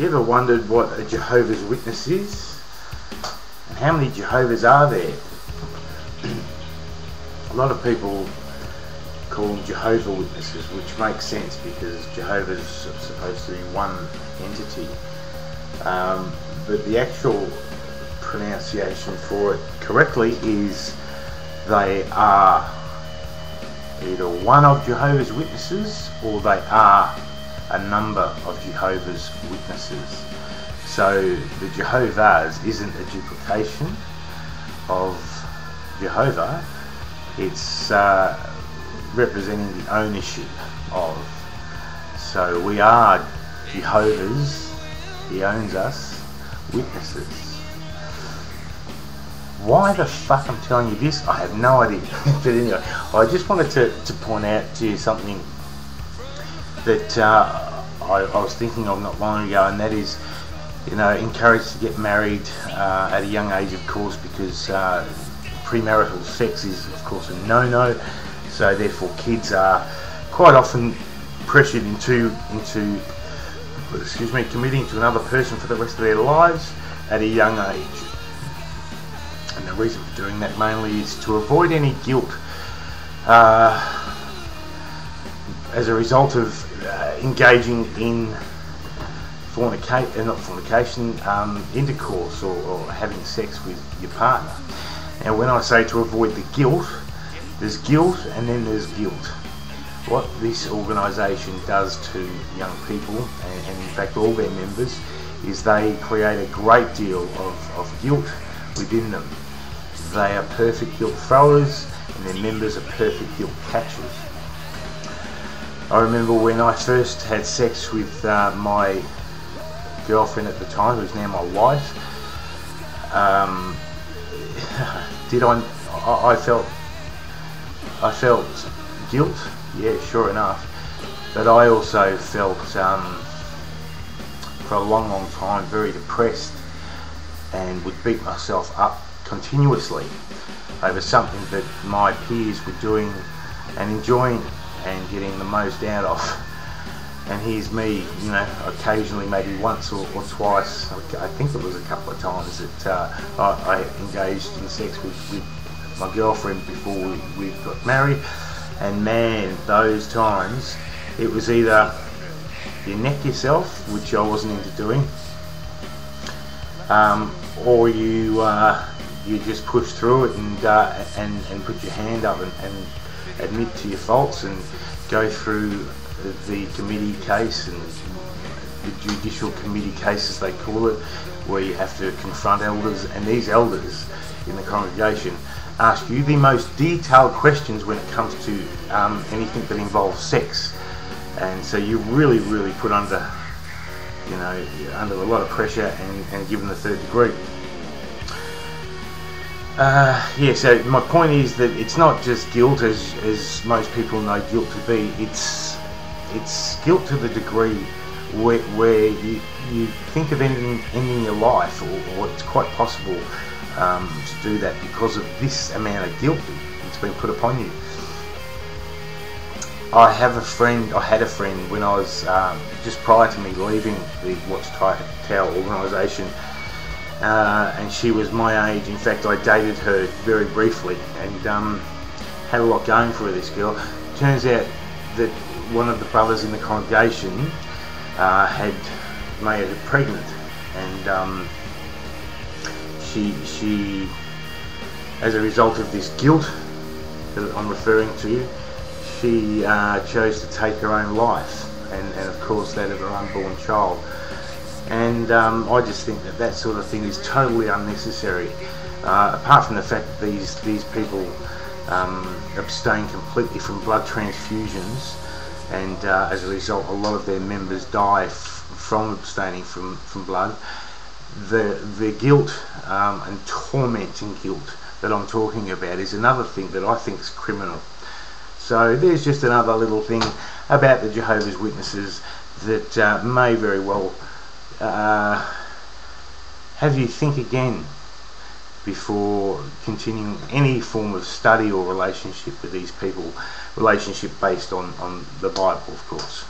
You ever wondered what a Jehovah's Witness is? And how many Jehovah's are there? A lot of people call them Jehovah Witnesses, which makes sense because Jehovah's supposed to be one entity. But the actual pronunciation for it correctly is they are either one of Jehovah's Witnesses or they are a number of Jehovah's Witnesses. So the Jehovah's isn't a duplication of Jehovah, it's representing the ownership of. So we are Jehovah's, he owns us, witnesses. Why the fuck I'm telling you this, I have no idea. But anyway, I just wanted to point out to you something that I was thinking of not long ago, and that is, you know, encouraged to get married at a young age, of course, because premarital sex is, of course, a no-no. So therefore, kids are quite often pressured into committing to another person for the rest of their lives at a young age. And the reason for doing that mainly is to avoid any guilt as a result of engaging in intercourse or having sex with your partner. Now, when I say to avoid the guilt, there's guilt and then there's guilt. What this organisation does to young people, and in fact all their members, is they create a great deal of guilt within them. They are perfect guilt throwers and their members are perfect guilt catchers. I remember when I first had sex with my girlfriend at the time, who's now my wife, I felt guilt, yeah, sure enough, but I also felt for a long time very depressed and would beat myself up continuously over something that my peers were doing and enjoying and getting the most out of. And here's me, you know, occasionally, maybe once or twice, I think it was a couple of times that I engaged in sex with my girlfriend before we got married. And man, those times, it was either you neck yourself, which I wasn't into doing, or you just push through it and put your hand up and admit to your faults and go through the committee case, and the judicial committee case as they call it, where you have to confront elders, and these elders in the congregation ask you the most detailed questions when it comes to anything that involves sex. And so you're really put under, you know, under a lot of pressure and given the third degree. Yeah, so my point is that it's not just guilt as most people know guilt to be. It's guilt to the degree where you think of ending your life, or it's quite possible to do that because of this amount of guilt that's been put upon you. I had a friend when I was just prior to me leaving the Watchtower organisation, and she was my age. In fact, I dated her very briefly and had a lot going for her, this girl. Turns out that one of the brothers in the congregation had made her pregnant, and she, as a result of this guilt that I'm referring to, she chose to take her own life, and of course that of her unborn child. And I just think that sort of thing is totally unnecessary, apart from the fact that these people abstain completely from blood transfusions, and as a result a lot of their members die from abstaining from blood. The guilt and tormenting guilt that I'm talking about is another thing that I think is criminal. So there's just another little thing about the Jehovah's Witnesses that may very well have you think again before continuing any form of study or relationship with these people, relationship based on the Bible, of course.